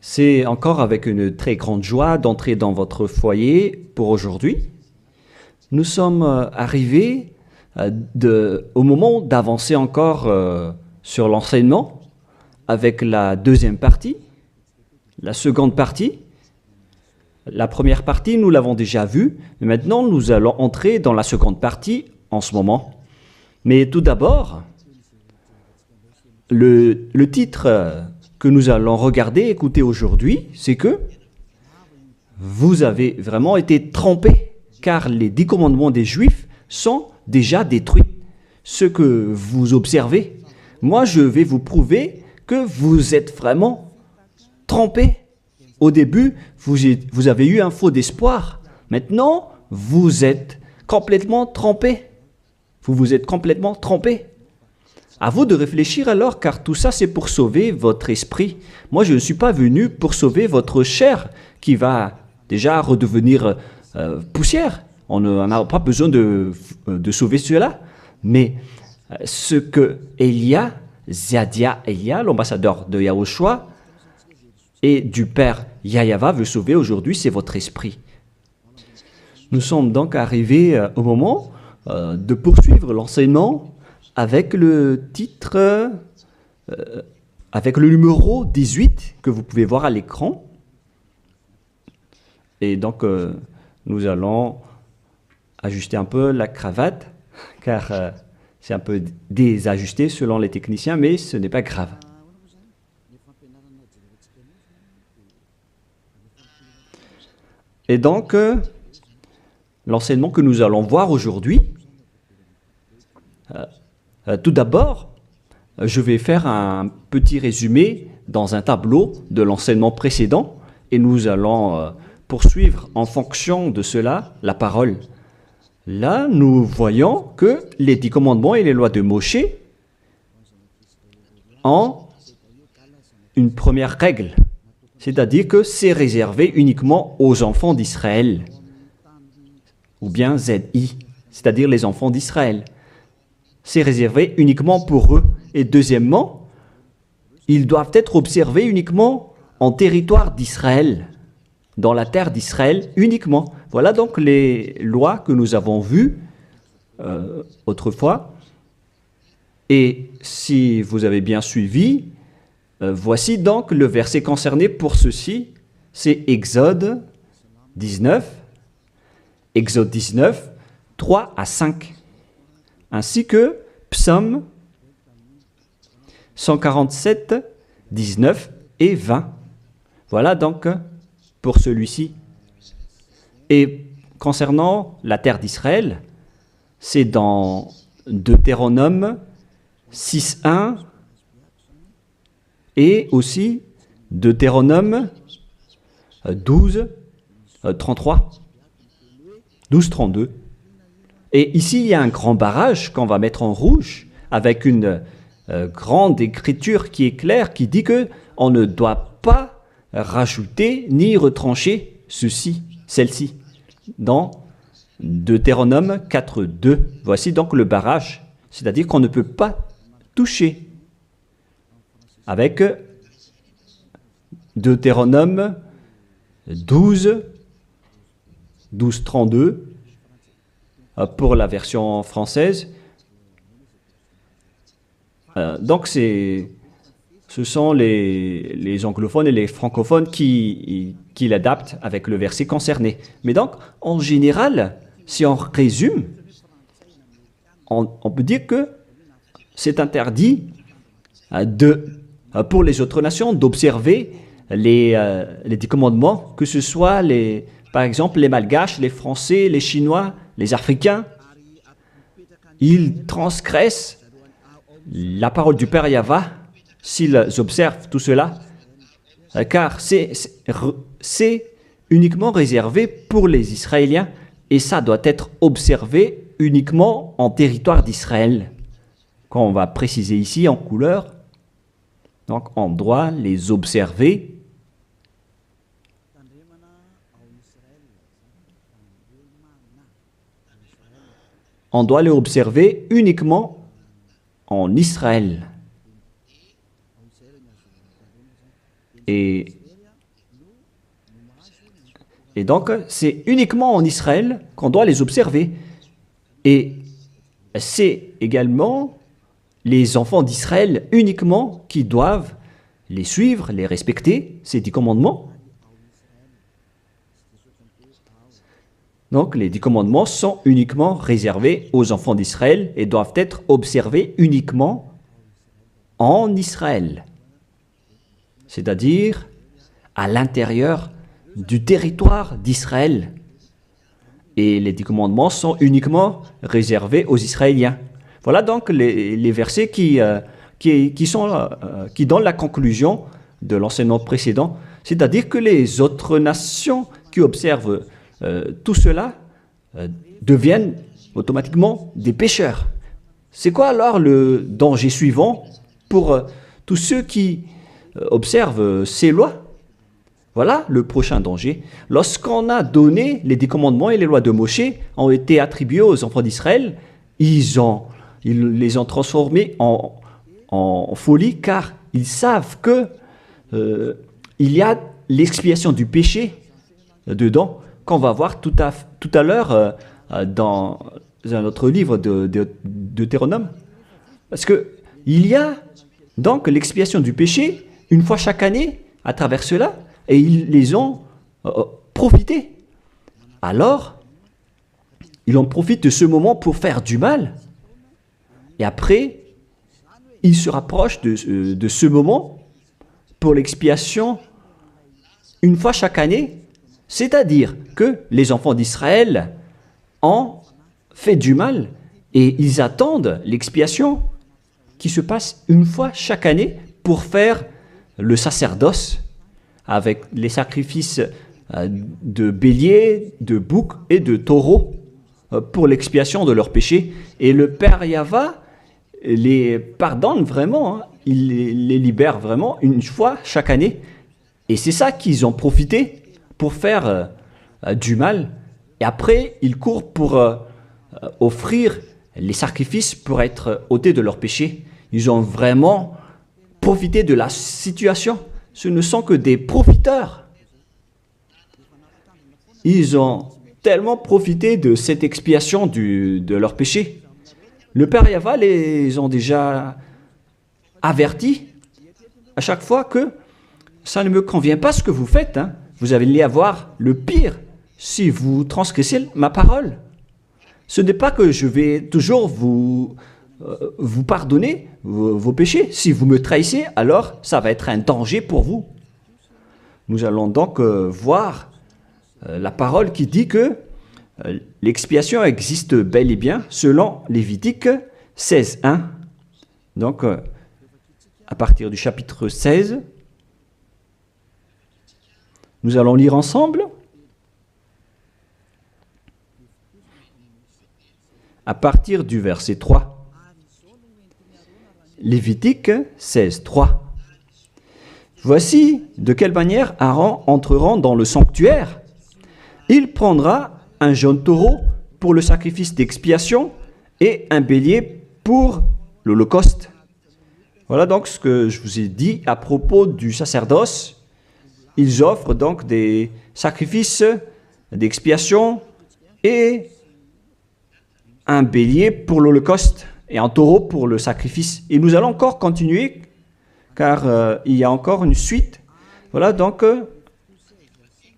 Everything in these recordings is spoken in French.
C'est encore avec une très grande joie d'entrer dans votre foyer pour aujourd'hui. Nous sommes arrivés au moment d'avancer encore sur l'enseignement avec la deuxième partie, la seconde partie. La première partie, nous l'avons déjà vue, mais maintenant nous allons entrer dans la seconde partie en ce moment. Mais tout d'abord, le titre que nous allons regarder, écouter aujourd'hui, c'est que vous avez vraiment été trompés, car les 10 commandements des Juifs sont déjà détruits. Ce que vous observez, moi je vais vous prouver que vous êtes vraiment trompés. Au début, vous avez eu un faux d'espoir. Maintenant, vous êtes complètement trompés. Vous vous êtes complètement trompés. À vous de réfléchir alors, car tout ça c'est pour sauver votre esprit. Moi je ne suis pas venu pour sauver votre chair qui va déjà redevenir poussière. On n'a pas besoin de sauver cela. Mais ce que Zadia Elia, l'ambassadeur de Yahushua et du Père Yahyawa veut sauver aujourd'hui, c'est votre esprit. Nous sommes donc arrivés au moment de poursuivre l'enseignement avec le titre, avec le numéro 18 que vous pouvez voir à l'écran. Et donc, nous allons ajuster un peu la cravate, car c'est un peu désajusté selon les techniciens, mais ce n'est pas grave. Et donc, l'enseignement que nous allons voir aujourd'hui, tout d'abord, je vais faire un petit résumé dans un tableau de l'enseignement précédent et nous allons poursuivre en fonction de cela la parole. Là, nous voyons que les 10 commandements et les lois de Moshe ont une première règle, c'est-à-dire que c'est réservé uniquement aux enfants d'Israël, ou bien ZI, c'est-à-dire les enfants d'Israël. C'est réservé uniquement pour eux. Et deuxièmement, ils doivent être observés uniquement en territoire d'Israël, dans la terre d'Israël uniquement. Voilà donc les lois que nous avons vues autrefois. Et si vous avez bien suivi, voici donc le verset concerné pour ceci, c'est Exode 19, 3 à 5. Ainsi que Psaume 147, 19 et 20. Voilà donc pour celui-ci. Et concernant la terre d'Israël, c'est dans Deutéronome 6.1 et aussi Deutéronome 12.33, 12.32. Et ici, il y a un grand barrage qu'on va mettre en rouge avec une grande écriture qui est claire, qui dit qu'on ne doit pas rajouter ni retrancher celle-ci, dans Deutéronome 4.2. Voici donc le barrage, c'est-à-dire qu'on ne peut pas toucher. Avec Deutéronome 12.32, pour la version française. Donc, ce sont les anglophones et les francophones qui l'adaptent avec le verset concerné. Mais donc, en général, si on résume, on peut dire que c'est interdit pour les autres nations d'observer les 10 commandements, que ce soit, par exemple, les Malgaches, les Français, les Chinois, les Africains. Ils transgressent la parole du Père Yahyawa s'ils observent tout cela, car c'est uniquement réservé pour les Israéliens et ça doit être observé uniquement en territoire d'Israël. Quand on va préciser ici en couleur, donc on doit les observer uniquement en Israël. Et, et donc, c'est uniquement en Israël qu'on doit les observer. Et c'est également les enfants d'Israël uniquement qui doivent les suivre, les respecter, ces 10 commandements. Donc, les 10 commandements sont uniquement réservés aux enfants d'Israël et doivent être observés uniquement en Israël, c'est-à-dire à l'intérieur du territoire d'Israël. Et les 10 commandements sont uniquement réservés aux Israéliens. Voilà donc les versets qui donnent la conclusion de l'enseignement précédent, c'est-à-dire que les autres nations qui observent tout cela deviennent automatiquement des pécheurs. C'est quoi alors le danger suivant pour tous ceux qui observent ces lois? Voilà le prochain danger. Lorsqu'on a donné les 10 commandements et les lois de Moshe ont été attribués aux enfants d'Israël, ils les ont transformés en folie car ils savent que il y a l'expiation du péché dedans qu'on va voir tout à l'heure dans un autre livre de Deutéronome. Parce que il y a donc l'expiation du péché une fois chaque année à travers cela. Et ils les ont profité. Alors, ils en profitent de ce moment pour faire du mal. Et après, ils se rapprochent de ce moment pour l'expiation une fois chaque année. C'est-à-dire que les enfants d'Israël ont fait du mal et ils attendent l'expiation qui se passe une fois chaque année pour faire le sacerdoce avec les sacrifices de béliers, de boucs et de taureaux pour l'expiation de leurs péchés. Et le Père Yahva les pardonne vraiment, hein. Il les libère vraiment une fois chaque année. Et c'est ça qu'ils ont profité pour faire du mal. Et après, ils courent pour offrir les sacrifices pour être ôtés de leurs péchés. Ils ont vraiment profité de la situation. Ce ne sont que des profiteurs. Ils ont tellement profité de cette expiation de leur péché. Le Père Yahva les ont déjà avertis à chaque fois que ça ne me convient pas ce que vous faites. Hein. Vous allez avoir le pire si vous transgressez ma parole. Ce n'est pas que je vais toujours vous pardonner vos péchés. Si vous me trahissez, alors ça va être un danger pour vous. Nous allons donc voir la parole qui dit que l'expiation existe bel et bien selon Lévitique 16.1. Donc, à partir du chapitre 16, nous allons lire ensemble. À partir du verset 3. Lévitique 16.3. Voici de quelle manière Aaron entrera dans le sanctuaire. Il prendra un jeune taureau pour le sacrifice d'expiation et un bélier pour l'holocauste. Voilà donc ce que je vous ai dit à propos du sacerdoce. Ils offrent donc des sacrifices d'expiation et un bélier pour l'holocauste et un taureau pour le sacrifice. Et nous allons encore continuer car il y a encore une suite. Voilà donc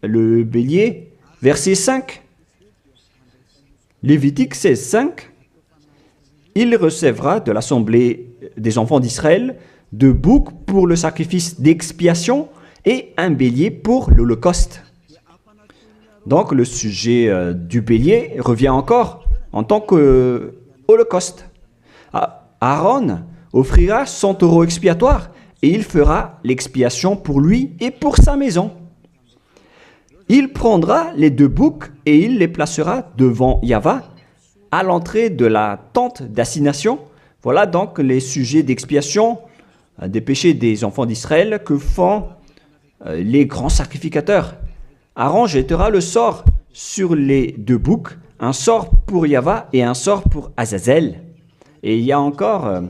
le bélier, verset 5. Lévitique 16.5. Il recevra de l'assemblée des enfants d'Israël 2 boucs pour le sacrifice d'expiation et un bélier pour l'holocauste. Donc le sujet du bélier revient encore en tant qu'holocauste. Aaron offrira son taureau expiatoire et il fera l'expiation pour lui et pour sa maison. Il prendra les 2 boucs et il les placera devant Yahva à l'entrée de la tente d'assignation. Voilà donc les sujets d'expiation des péchés des enfants d'Israël que font les grands sacrificateurs. Aaron jettera le sort sur les 2 boucs, un sort pour Yahva et un sort pour Azazel. Et il y a encore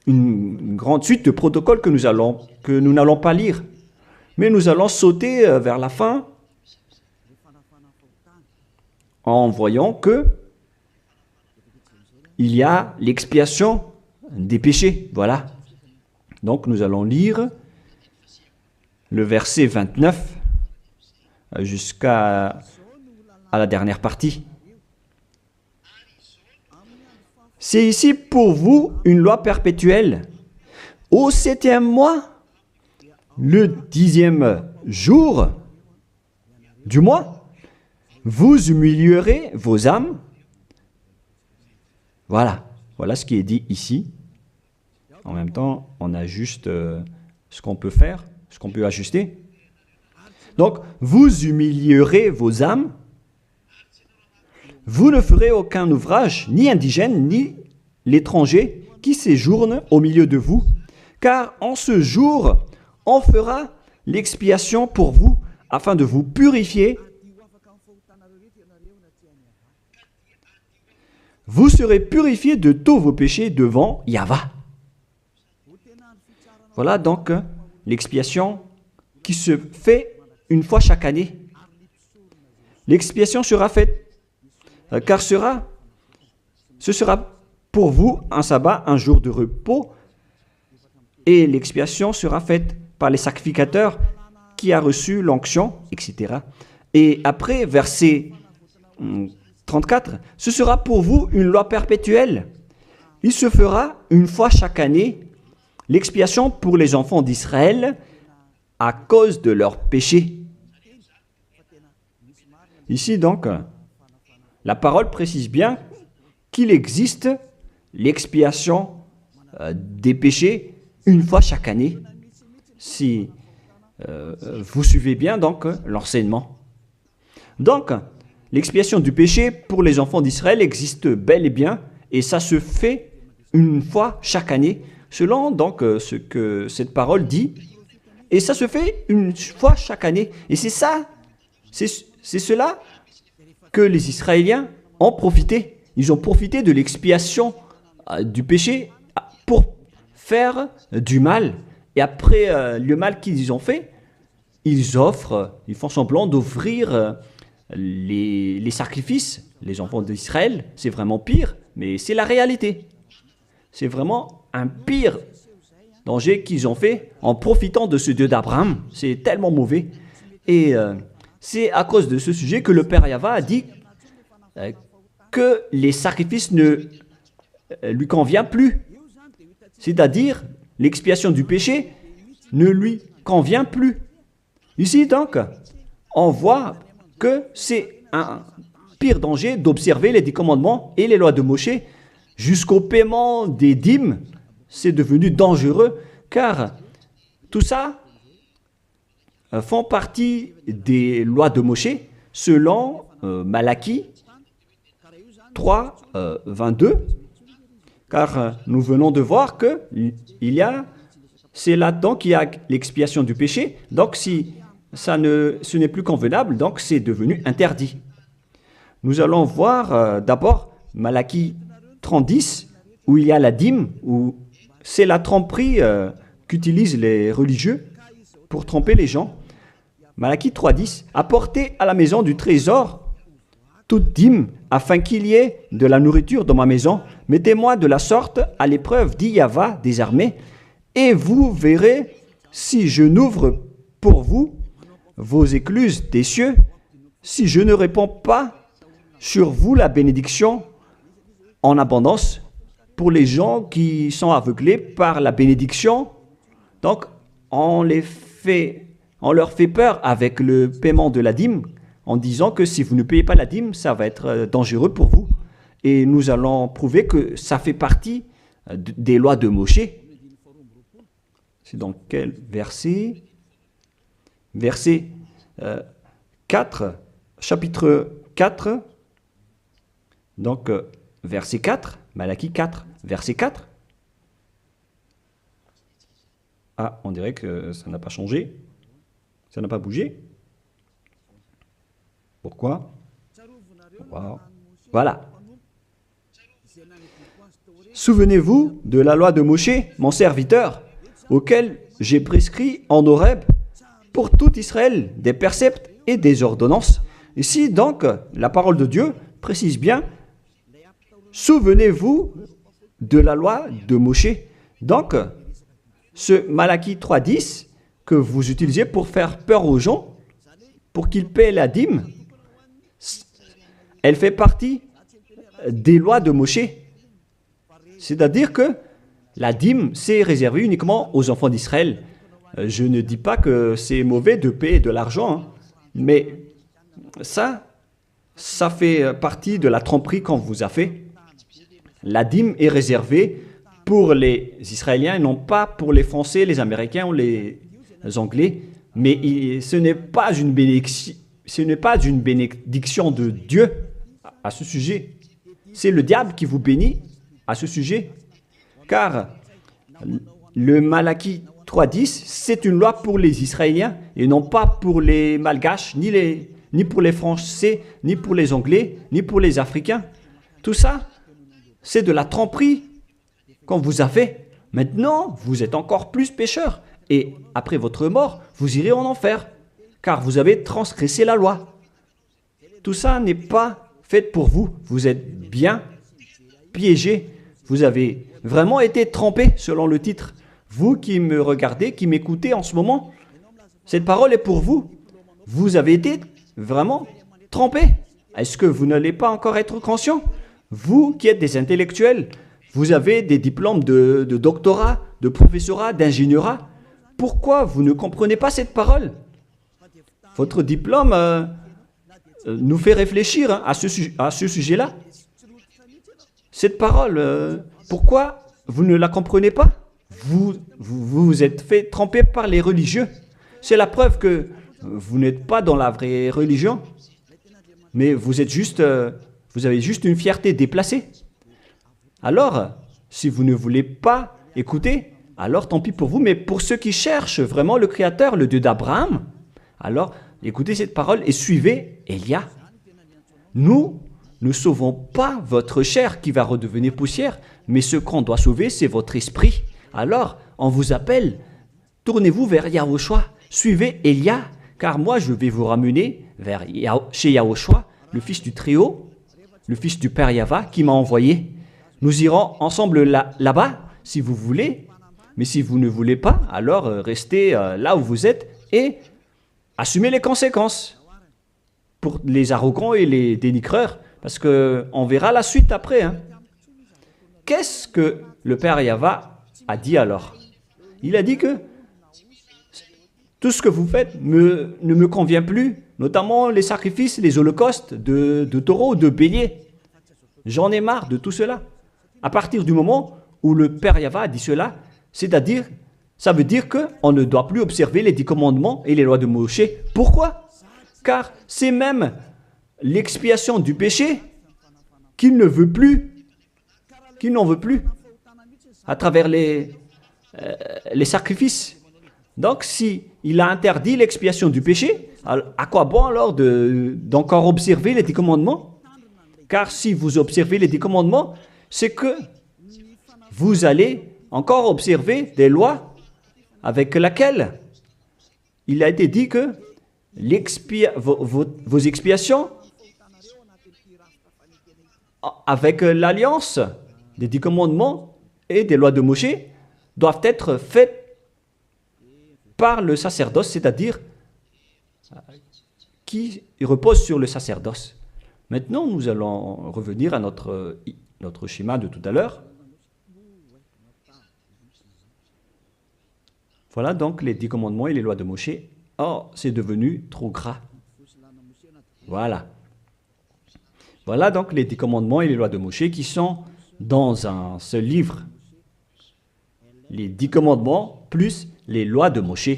une grande suite de protocoles que nous n'allons pas lire. Mais nous allons sauter vers la fin en voyant que il y a l'expiation des péchés. Voilà. Donc nous allons lire le verset 29 jusqu'à la dernière partie. C'est ici pour vous une loi perpétuelle. Au 7e mois, le 10e jour du mois, vous humilierez vos âmes. Voilà, voilà ce qui est dit ici. En même temps, on ajuste ce qu'on peut faire, ce qu'on peut ajuster. Donc, vous humilierez vos âmes. Vous ne ferez aucun ouvrage, ni indigène, ni l'étranger qui séjourne au milieu de vous, car en ce jour, on fera l'expiation pour vous, afin de vous purifier. Vous serez purifiés de tous vos péchés devant Yahweh. Voilà donc l'expiation qui se fait une fois chaque année. L'expiation sera faite, car ce sera pour vous un sabbat, un jour de repos, et l'expiation sera faite par les sacrificateurs qui a reçu l'onction, etc. Et après, verset 34, ce sera pour vous une loi perpétuelle. Il se fera une fois chaque année l'expiation pour les enfants d'Israël à cause de leurs péchés. Ici donc, la parole précise bien qu'il existe l'expiation des péchés une fois chaque année, si vous suivez bien donc l'enseignement. Donc, l'expiation du péché pour les enfants d'Israël existe bel et bien, et ça se fait une fois chaque année, selon donc ce que cette parole dit, et ça se fait une fois chaque année. Et c'est ça, c'est cela que les Israéliens ont profité. Ils ont profité de l'expiation du péché pour faire du mal. Et après le mal qu'ils ont fait, ils font semblant d'offrir les sacrifices. Les enfants d'Israël, c'est vraiment pire, mais c'est la réalité. C'est vraiment un pire danger qu'ils ont fait en profitant de ce Dieu d'Abraham. C'est tellement mauvais. Et c'est à cause de ce sujet que le Père Yahweh a dit que les sacrifices ne lui conviennent plus. C'est-à-dire, l'expiation du péché ne lui convient plus. Ici, donc, on voit que c'est un pire danger d'observer les 10 commandements et les lois de Moshe jusqu'au paiement des dîmes. C'est devenu dangereux, car tout ça font partie des lois de Moshe, selon Malachie 3, 22, car nous venons de voir que c'est là-dedans qu'il y a l'expiation du péché. Donc si ce n'est plus convenable, donc c'est devenu interdit. Nous allons voir d'abord Malachie 30:10, où il y a la dîme, où c'est la tromperie qu'utilisent les religieux pour tromper les gens. Malachie 3:10, apportez à la maison du trésor toute dîme, afin qu'il y ait de la nourriture dans ma maison. Mettez-moi de la sorte à l'épreuve, dit Yahweh des armées, et vous verrez si je n'ouvre pour vous vos écluses des cieux, si je ne réponds pas sur vous la bénédiction en abondance. Pour les gens qui sont aveuglés par la bénédiction, donc on leur fait peur avec le paiement de la dîme, en disant que si vous ne payez pas la dîme, ça va être dangereux pour vous. Et nous allons prouver que ça fait partie des lois de Moshe. C'est dans quel verset? Verset 4, chapitre 4, donc verset 4, Malachie 4, verset 4. Ah, on dirait que ça n'a pas changé, ça n'a pas bougé. Pourquoi? Wow. Voilà. Souvenez-vous de la loi de Moshe, mon serviteur, auquel j'ai prescrit en Horeb pour tout Israël, des préceptes et des ordonnances. Ici, donc, la parole de Dieu précise bien, souvenez-vous de la loi de Moshe. Donc, ce Malachie 3.10 que vous utilisez pour faire peur aux gens, pour qu'ils paient la dîme, elle fait partie des lois de Moshe. C'est-à-dire que la dîme, c'est réservé uniquement aux enfants d'Israël. Je ne dis pas que c'est mauvais de payer de l'argent, hein, mais ça fait partie de la tromperie qu'on vous a fait. La dîme est réservée pour les Israéliens et non pas pour les Français, les Américains ou les Anglais. Mais ce n'est pas une bénédiction de Dieu à ce sujet. C'est le diable qui vous bénit à ce sujet. Car le Malachie 3.10, c'est une loi pour les Israéliens et non pas pour les Malgaches, ni pour les Français, ni pour les Anglais, ni pour les Africains. Tout ça, c'est de la tromperie qu'on vous a fait. Maintenant, vous êtes encore plus pécheurs. Et après votre mort, vous irez en enfer, car vous avez transgressé la loi. Tout ça n'est pas fait pour vous. Vous êtes bien piégés. Vous avez vraiment été trompés, selon le titre. Vous qui me regardez, qui m'écoutez en ce moment, cette parole est pour vous. Vous avez été vraiment trompés. Est-ce que vous n'allez pas encore être conscient? Vous qui êtes des intellectuels, vous avez des diplômes de doctorat, de professorat, d'ingénierat. Pourquoi vous ne comprenez pas cette parole? Votre diplôme nous fait réfléchir à ce sujet-là. Cette parole, pourquoi vous ne la comprenez pas? Vous êtes fait tromper par les religieux. C'est la preuve que vous n'êtes pas dans la vraie religion, mais vous avez juste une fierté déplacée. Alors, si vous ne voulez pas écouter, alors tant pis pour vous, mais pour ceux qui cherchent vraiment le Créateur, le Dieu d'Abraham, alors écoutez cette parole et suivez Élia. Nous ne sauvons pas votre chair qui va redevenir poussière, mais ce qu'on doit sauver, c'est votre esprit. Alors, on vous appelle, tournez-vous vers Yahushua, suivez Élia, car moi je vais vous ramener chez Yahushua, le fils du Très-Haut, le fils du Père Yahva, qui m'a envoyé. Nous irons ensemble là-bas, si vous voulez, mais si vous ne voulez pas, alors restez là où vous êtes et assumez les conséquences pour les arrogants et les dénigreurs, parce qu'on verra la suite après. Hein. Qu'est-ce que le Père Yahva a dit alors? Il a dit que tout ce que vous faites ne me convient plus, notamment les sacrifices, les holocaustes de taureaux, de béliers. J'en ai marre de tout cela. À partir du moment où le Père Yahva a dit cela, c'est-à-dire, ça veut dire qu'on ne doit plus observer les 10 commandements et les lois de Moshe. Pourquoi? Car c'est même l'expiation du péché qu'il ne veut plus, qu'il n'en veut plus, à travers les sacrifices. Donc, si il a interdit l'expiation du péché, à quoi bon alors d'encore observer les 10 commandements? Car si vous observez les 10 commandements, c'est que vous allez encore observer des lois avec lesquelles il a été dit que vos expiations avec l'alliance des 10 commandements et des lois de Moshe doivent être faites par le sacerdoce, c'est-à-dire qui repose sur le sacerdoce. Maintenant, nous allons revenir à notre schéma de tout à l'heure. Voilà donc les 10 commandements et les lois de Moshe. Oh, c'est devenu trop gras. Voilà. Voilà donc les 10 commandements et les lois de Moshe qui sont dans un seul livre. Les 10 commandements plus les lois de Moshe.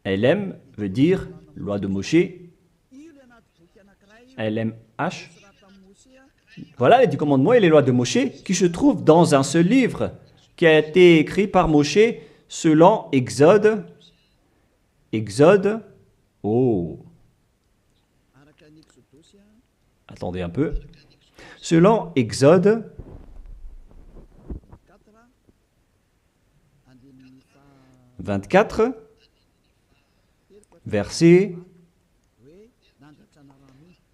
LM veut dire loi de Moshe. LMH. Voilà les 10 commandements et les lois de Moshe qui se trouvent dans un seul livre qui a été écrit par Moshe selon Exode. Exode. Oh. Attendez un peu. Selon Exode 24, versets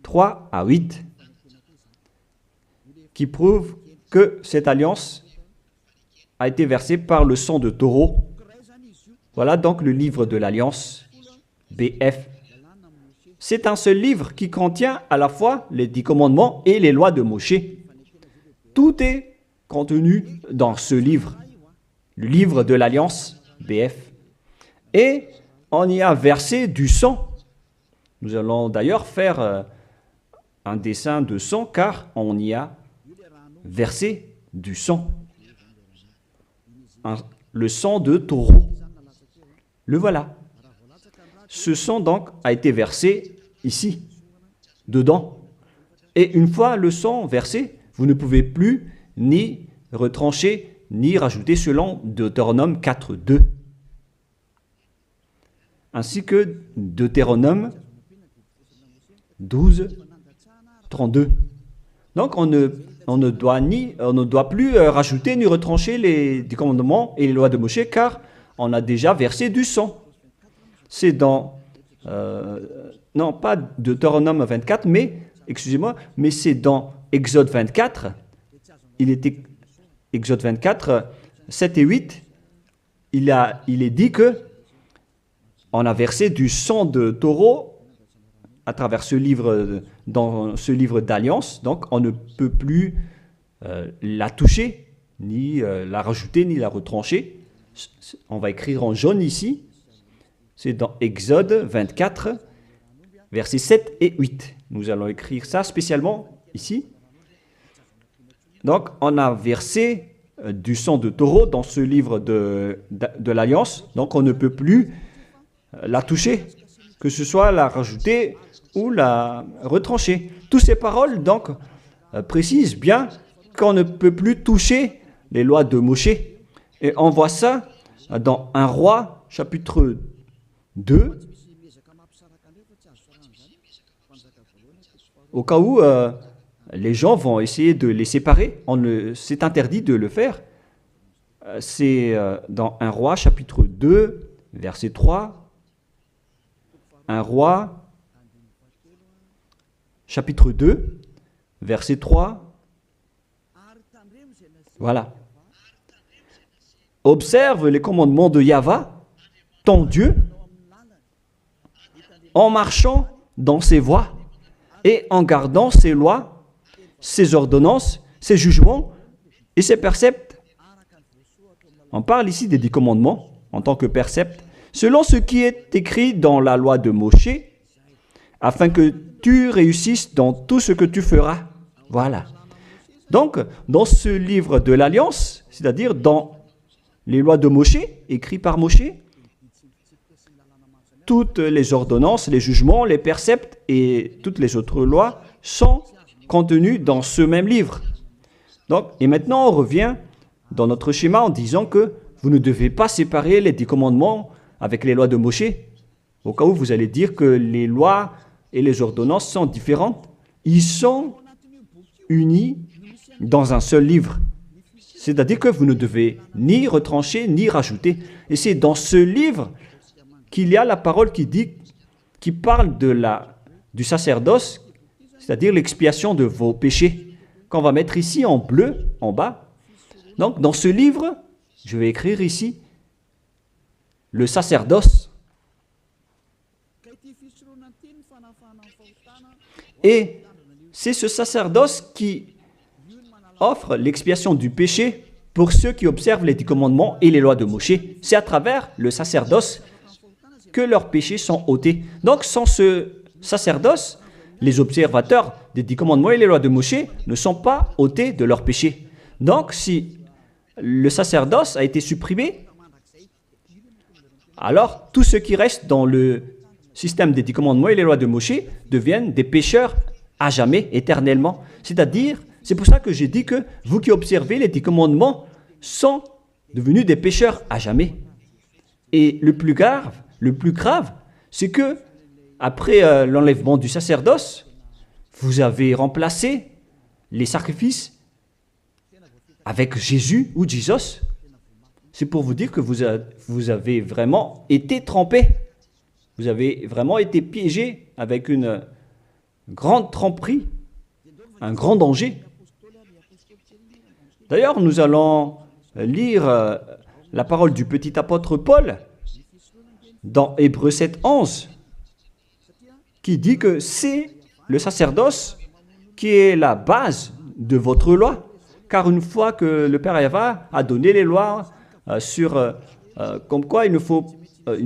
3 à 8, qui prouvent que cette alliance a été versée par le sang de taureau. Voilà donc le livre de l'Alliance, BF. C'est un seul livre qui contient à la fois les 10 commandements et les lois de Moshe. Tout est contenu dans ce livre, le livre de l'Alliance, BF. Et on y a versé du sang. Nous allons d'ailleurs faire un dessin de sang car on y a versé du sang. Le sang de taureau. Le voilà. Ce sang donc a été versé ici, dedans. Et une fois le sang versé, vous ne pouvez plus ni retrancher, ni rajouter selon Deutéronome 4.2. Ainsi que Deutéronome 12.32. Donc on ne doit plus rajouter ni retrancher les commandements et les lois de Moshe car on a déjà versé du sang. C'est dans, non pas Deutéronome 24, mais, excusez-moi, mais c'est dans Exode 24. Il était Exode 24, 7 et 8. Il est dit que on a versé du sang de taureau à travers ce livre, dans ce livre d'alliance. Donc, on ne peut plus la toucher, ni la rajouter, ni la retrancher. On va écrire en jaune ici. C'est dans Exode 24, versets 7 et 8. Nous allons écrire ça spécialement ici. Donc, on a versé du sang de taureau dans ce livre de l'Alliance. Donc, on ne peut plus la toucher, que ce soit la rajouter ou la retrancher. Toutes ces paroles, donc, précisent bien qu'on ne peut plus toucher les lois de Moshe. Et on voit ça dans 1 Roi, chapitre 2, au cas où les gens vont essayer de les séparer. C'est interdit de le faire. C'est dans 1 Roi, chapitre 2, verset 3. 1 Roi, chapitre 2, verset 3. Voilà. Observe les commandements de Yahvé, ton Dieu, en marchant dans ses voies et en gardant ses lois, ses ordonnances, ses jugements et ses préceptes. On parle ici des 10 commandements en tant que préceptes, selon ce qui est écrit dans la loi de Moshe, afin que tu réussisses dans tout ce que tu feras. Voilà. Donc, dans ce livre de l'Alliance, c'est-à-dire dans les lois de Moshe, écrites par Moshe, toutes les ordonnances, les jugements, les préceptes et toutes les autres lois sont contenues dans ce même livre. Donc, et maintenant, on revient dans notre schéma en disant que vous ne devez pas séparer les 10 commandements avec les lois de Moshe. Au cas où vous allez dire que les lois et les ordonnances sont différentes, ils sont unis dans un seul livre. C'est-à-dire que vous ne devez ni retrancher ni rajouter. Et c'est dans ce livre qu'il y a la parole qui parle du sacerdoce, c'est-à-dire l'expiation de vos péchés, qu'on va mettre ici en bleu, en bas. Donc, dans ce livre, je vais écrire ici le sacerdoce. Et c'est ce sacerdoce qui offre l'expiation du péché pour ceux qui observent les 10 commandements et les lois de Moshe. C'est à travers le sacerdoce que leurs péchés sont ôtés. Donc, sans ce sacerdoce, les observateurs des 10 commandements et les lois de Moshe ne sont pas ôtés de leurs péchés. Donc, si le sacerdoce a été supprimé, alors tout ce qui reste dans le système des 10 commandements et les lois de Moshe deviennent des pécheurs à jamais, éternellement. C'est-à-dire, c'est pour ça que j'ai dit que vous qui observez les 10 commandements sont devenus des pécheurs à jamais. Et le plus grave, c'est que après l'enlèvement du sacerdoce, vous avez remplacé les sacrifices avec Jésus ou Jesus. C'est pour vous dire que vous avez vraiment été trompés. Vous avez vraiment été piégés avec une grande tromperie, un grand danger. D'ailleurs, nous allons lire la parole du petit apôtre Paul dans Hébreux 7, 11, qui dit que c'est le sacerdoce qui est la base de votre loi. Car une fois que le Père Yahva a donné les lois comme quoi il ne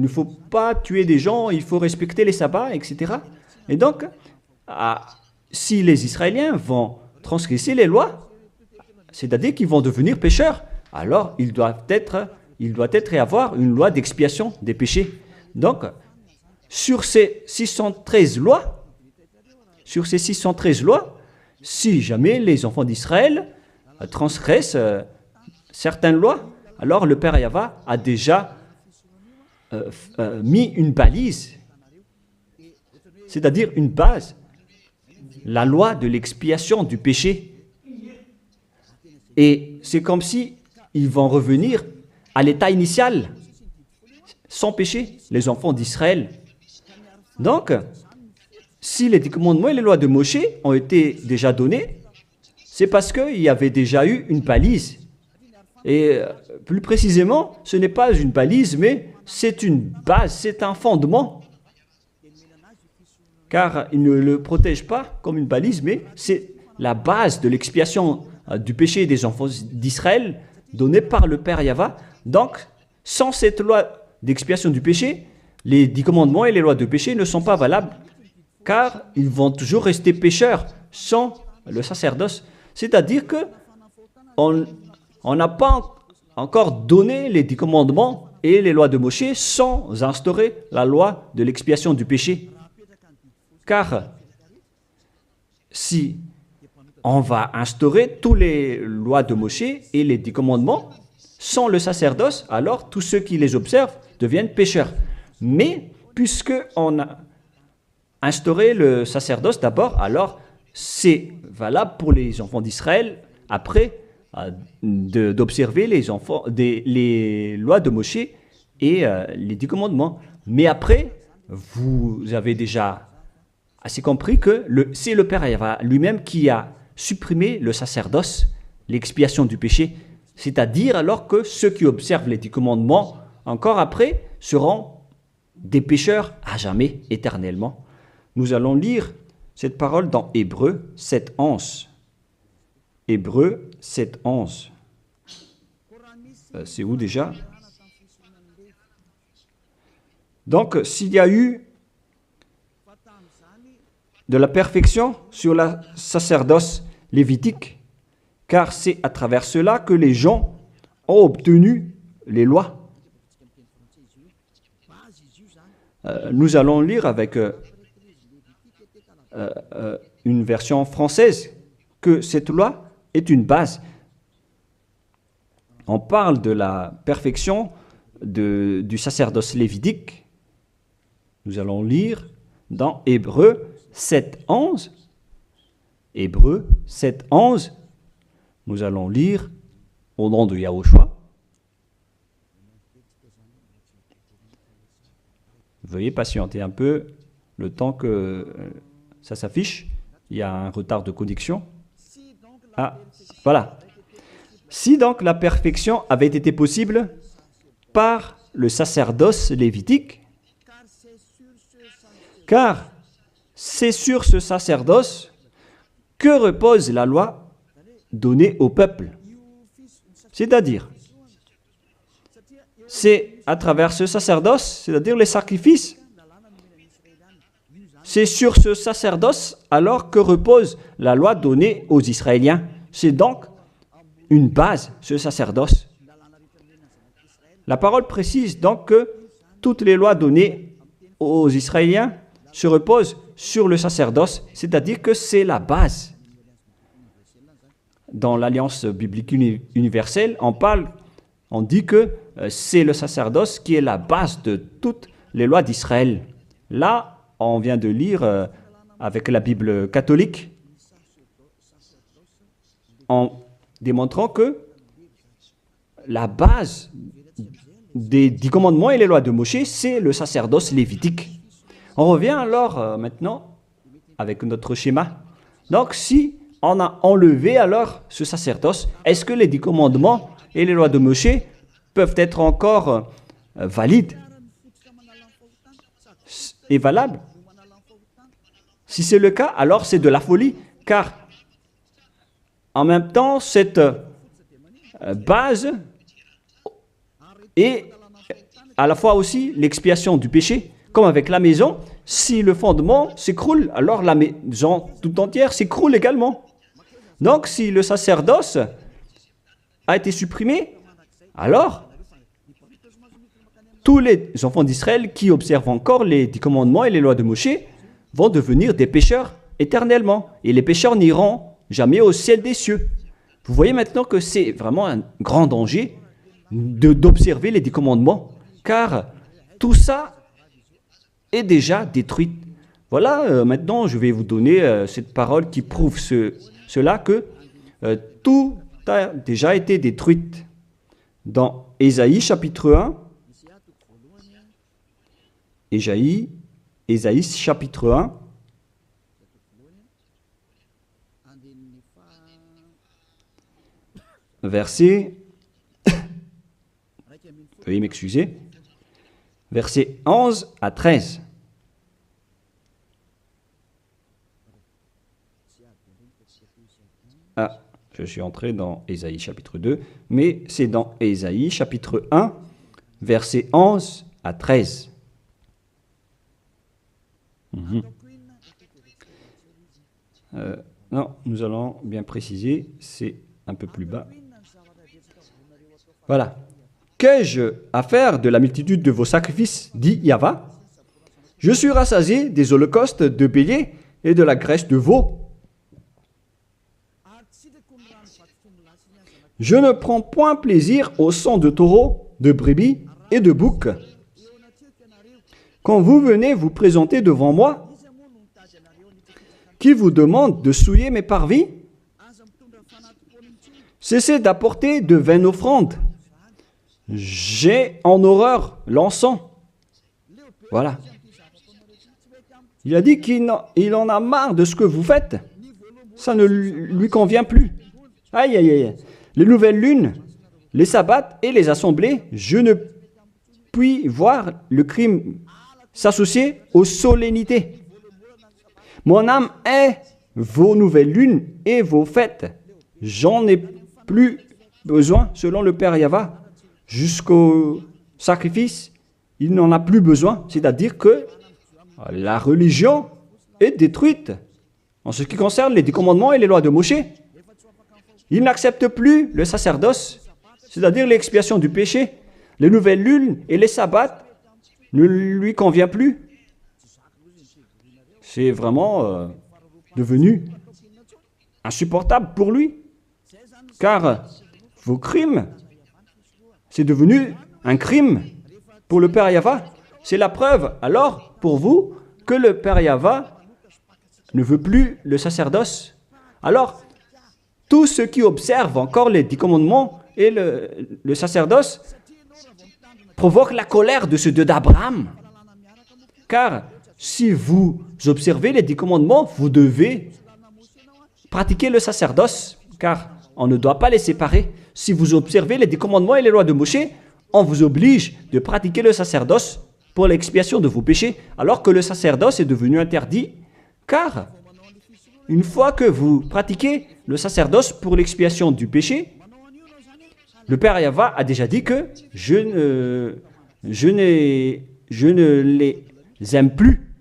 faut pas tuer des gens, il faut respecter les sabbats, etc. Et donc, si les Israéliens vont transgresser les lois, c'est-à-dire qu'ils vont devenir pécheurs, alors il doit être et avoir une loi d'expiation des péchés. Donc, sur ces 613 lois, si jamais les enfants d'Israël transgressent certaines lois, alors le Père Yahva a déjà mis une balise, c'est-à-dire une base, la loi de l'expiation du péché. Et c'est comme si ils vont revenir à l'état initial, sans péché, les enfants d'Israël. Donc, si les 10 commandements et les lois de Moshe ont été déjà donnés, c'est parce qu'il y avait déjà eu une balise. Et plus précisément, ce n'est pas une balise, mais c'est une base, c'est un fondement. Car il ne le protège pas comme une balise, mais c'est la base de l'expiation du péché des enfants d'Israël donnée par le Père Yahva. Donc, sans cette loi d'expiation du péché, les 10 commandements et les lois de péché ne sont pas valables, car ils vont toujours rester pécheurs sans le sacerdoce. C'est-à-dire que on n'a pas encore donné les 10 commandements et les lois de Moshe sans instaurer la loi de l'expiation du péché. Car si on va instaurer toutes les lois de Moshe et les 10 commandements sans le sacerdoce, alors tous ceux qui les observent deviennent pécheurs. Mais puisqu'on a instauré le sacerdoce d'abord, alors c'est valable pour les enfants d'Israël après d'observer les lois de Moshe et les 10 commandements. Mais après, vous avez déjà assez compris que c'est le Père Yahva lui-même qui a supprimé le sacerdoce, l'expiation du péché. C'est-à-dire alors que ceux qui observent les 10 commandements, encore après, seront des pécheurs à jamais, éternellement. Nous allons lire cette parole dans Hébreux 7, 11. Hébreux 7, 11. C'est où déjà? Donc, s'il y a eu de la perfection sur la sacerdoce lévitique, car c'est à travers cela que les gens ont obtenu les lois. Nous allons lire avec une version française que cette loi est une base. On parle de la perfection du sacerdoce lévitique. Nous allons lire dans Hébreux 7, 11. Hébreux 7, 11. Nous allons lire au nom de Yahushua. Veuillez patienter un peu le temps que ça s'affiche. Il y a un retard de connexion. Ah, voilà. Si donc la perfection avait été possible par le sacerdoce lévitique, car c'est sur ce sacerdoce que repose la loi donnée au peuple. C'est-à-dire, c'est à travers ce sacerdoce, c'est-à-dire les sacrifices, c'est sur ce sacerdoce alors que repose la loi donnée aux Israéliens. C'est donc une base, ce sacerdoce. La parole précise donc que toutes les lois données aux Israéliens se reposent sur le sacerdoce, c'est-à-dire que c'est la base. Dans l'Alliance biblique universelle, on dit que c'est le sacerdoce qui est la base de toutes les lois d'Israël. Là, on vient de lire avec la Bible catholique, en démontrant que la base des 10 commandements et les lois de Moshe, c'est le sacerdoce lévitique. On revient alors maintenant avec notre schéma. Donc, si on a enlevé alors ce sacerdoce, est-ce que les 10 commandements et les lois de Moshe peuvent être encore valides et valables? Si c'est le cas, alors c'est de la folie, car en même temps, cette base est à la fois aussi l'expiation du péché, comme avec la maison. Si le fondement s'écroule, alors la maison tout entière s'écroule également. Donc, si le sacerdoce a été supprimé, alors tous les enfants d'Israël qui observent encore les 10 commandements et les lois de Moshe vont devenir des pécheurs éternellement. Et les pécheurs n'iront jamais au ciel des cieux. Vous voyez maintenant que c'est vraiment un grand danger d'observer les 10 commandements, car tout ça est déjà détruit. Voilà, maintenant je vais vous donner cette parole qui prouve cela, que tout a déjà été détruit. Dans Ésaïe chapitre 1, Ésaïe chapitre 1, verset, veuillez m'excuser, verset 11 à 13. Ah, je suis entré dans Ésaïe chapitre 2, mais c'est dans Ésaïe chapitre 1, verset 11 à 13. Non, nous allons bien préciser, c'est un peu plus bas. Voilà. Qu'ai-je à faire de la multitude de vos sacrifices, dit Yahva? Je suis rassasié des holocaustes de béliers et de la graisse de veau. Je ne prends point plaisir au sang de taureau, de brebis et de bouc. Quand vous venez vous présenter devant moi, qui vous demande de souiller mes parvis, cessez d'apporter de vaines offrandes. J'ai en horreur l'encens. Voilà. Il a dit qu'il en a marre de ce que vous faites. Ça ne lui convient plus. Aïe, aïe, aïe. Les nouvelles lunes, les sabbats et les assemblées, je ne puis voir le crime s'associer aux solennités. Mon âme est vos nouvelles lunes et vos fêtes. J'en ai plus besoin, selon le Père Yahva. Jusqu'au sacrifice, il n'en a plus besoin. C'est-à-dire que la religion est détruite. En ce qui concerne les 10 commandements et les lois de Moshe, il n'accepte plus le sacerdoce, c'est-à-dire l'expiation du péché. Les nouvelles lunes et les sabbats ne lui conviennent plus. C'est vraiment devenu insupportable pour lui. Car vos crimes, c'est devenu un crime pour le Père Yahva. C'est la preuve, alors, pour vous, que le Père Yahva ne veut plus le sacerdoce. Alors, tous ceux qui observent encore les 10 commandements et le sacerdoce provoquent la colère de ce Dieu d'Abraham. Car si vous observez les 10 commandements, vous devez pratiquer le sacerdoce, car on ne doit pas les séparer. Si vous observez les 10 commandements et les lois de Moshe, on vous oblige de pratiquer le sacerdoce pour l'expiation de vos péchés, alors que le sacerdoce est devenu interdit, car une fois que vous pratiquez le sacerdoce pour l'expiation du péché, le Père Yahva a déjà dit que je ne les aime plus.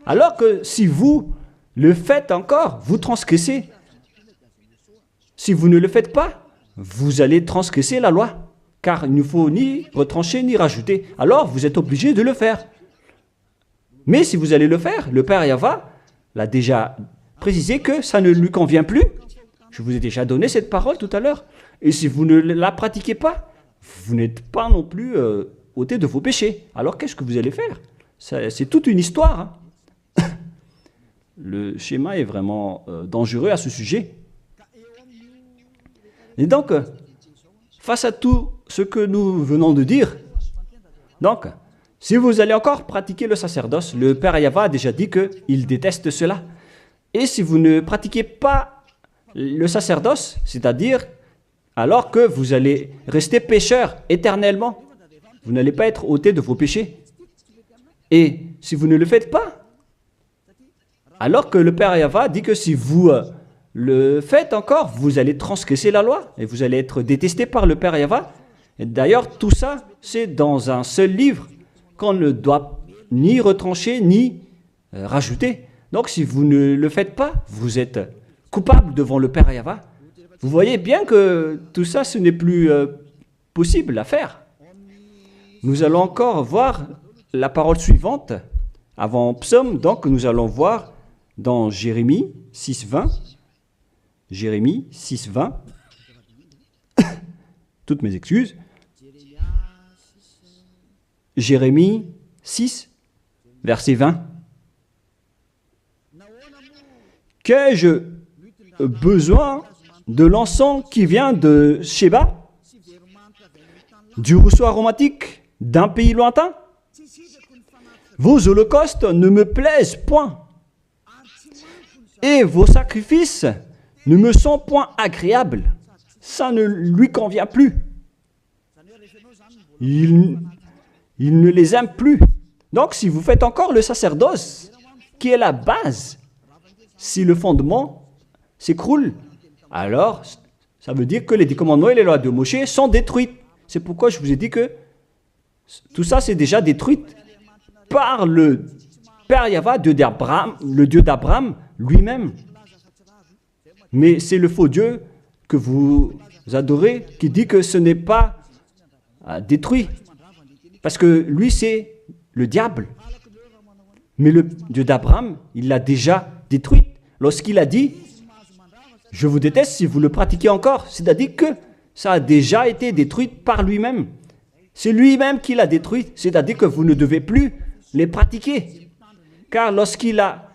Alors que si vous le faites encore, vous transgressez. Si vous ne le faites pas, vous allez transgresser la loi, car il ne faut ni retrancher ni rajouter. Alors vous êtes obligé de le faire. Mais si vous allez le faire, le Père Yahva l'a déjà précisé que ça ne lui convient plus. Je vous ai déjà donné cette parole tout à l'heure. Et si vous ne la pratiquez pas, vous n'êtes pas non plus ôté de vos péchés. Alors qu'est-ce que vous allez faire? C'est toute une histoire. Hein. Le schéma est vraiment dangereux à ce sujet. Et donc, face à tout ce que nous venons de dire, donc, Si vous allez encore pratiquer le sacerdoce, le Père Yahva a déjà dit qu'il déteste cela. Et si vous ne pratiquez pas le sacerdoce, c'est-à-dire alors que vous allez rester pécheur éternellement, vous n'allez pas être ôté de vos péchés. Et si vous ne le faites pas, alors que le Père Yahva dit que si vous le faites encore, vous allez transgresser la loi et vous allez être détesté par le Père Yahva. Et d'ailleurs, tout ça, c'est dans un seul livre qu'on ne doit ni retrancher ni rajouter. Donc, si vous ne le faites pas, vous êtes coupable devant le Père Yahva. Vous voyez bien que tout ça, ce n'est plus possible à faire. Nous allons encore voir la parole suivante avant Psaume. Donc, nous allons voir dans Jérémie 6.20. Jérémie 6.20. Toutes mes excuses. Jérémie 6, verset 20. Qu'ai-je besoin de l'encens qui vient de Sheba, du rousseau aromatique d'un pays lointain? Vos holocaustes ne me plaisent point, et vos sacrifices ne me sont point agréables. Ça ne lui convient plus. Il ne les aime plus. Donc, si vous faites encore le sacerdoce, qui est la base, si le fondement s'écroule, alors ça veut dire que les 10 commandements et les lois de Moshe sont détruites. C'est pourquoi je vous ai dit que tout ça, c'est déjà détruit par le Père Yahva, le Dieu d'Abraham lui-même. Mais c'est le faux Dieu que vous adorez qui dit que ce n'est pas détruit. Parce que lui, c'est le diable. Mais le Dieu d'Abraham, il l'a déjà détruit. Lorsqu'il a dit, je vous déteste si vous le pratiquez encore. C'est-à-dire que ça a déjà été détruit par lui-même. C'est lui-même qui l'a détruit. C'est-à-dire que vous ne devez plus les pratiquer. Car lorsqu'il a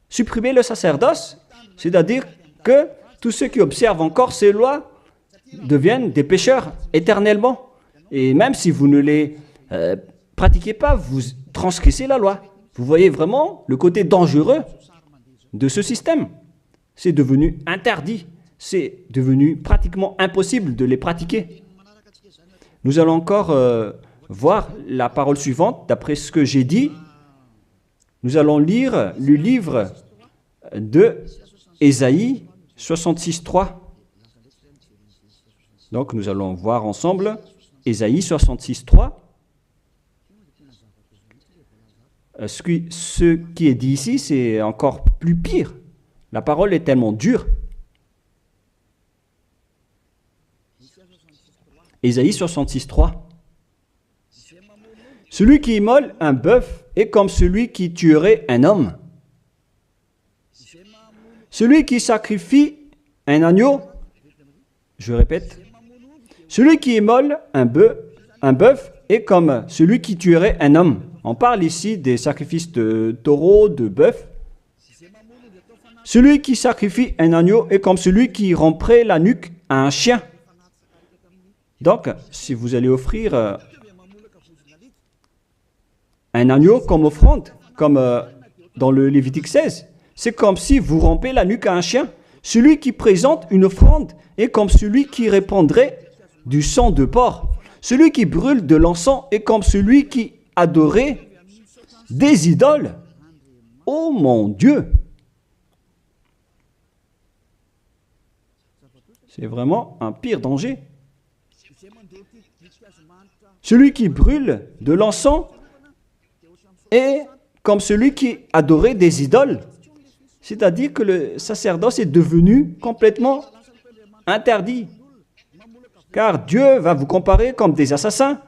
supprimé le sacerdoce, c'est-à-dire que tous ceux qui observent encore ces lois deviennent des pécheurs éternellement. Et même si vous ne les pratiquez pas, vous transgressez la loi. Vous voyez vraiment le côté dangereux de ce système. C'est devenu interdit. C'est devenu pratiquement impossible de les pratiquer. Nous allons encore voir la parole suivante. D'après ce que j'ai dit, nous allons lire le livre de Ésaïe 66.3. Donc nous allons voir ensemble Ésaïe 66.3. Ce qui est dit ici, c'est encore plus pire. La parole est tellement dure. Ésaïe 66.3. Celui qui immole un bœuf est comme celui qui tuerait un homme. Celui qui sacrifie un agneau, je répète, celui qui immole un bœuf est comme celui qui tuerait un homme. On parle ici des sacrifices de taureaux, de bœuf. Celui qui sacrifie un agneau est comme celui qui romprait la nuque à un chien. Donc, si vous allez offrir un agneau comme offrande, comme dans le Lévitique 16, c'est comme si vous rompez la nuque à un chien. Celui qui présente une offrande est comme celui qui répandrait du sang de porc. Celui qui brûle de l'encens est comme celui qui adorait des idoles. Oh mon Dieu! C'est vraiment un pire danger. Celui qui brûle de l'encens est comme celui qui adorait des idoles. C'est-à-dire que le sacerdoce est devenu complètement interdit. Car Dieu va vous comparer comme des assassins.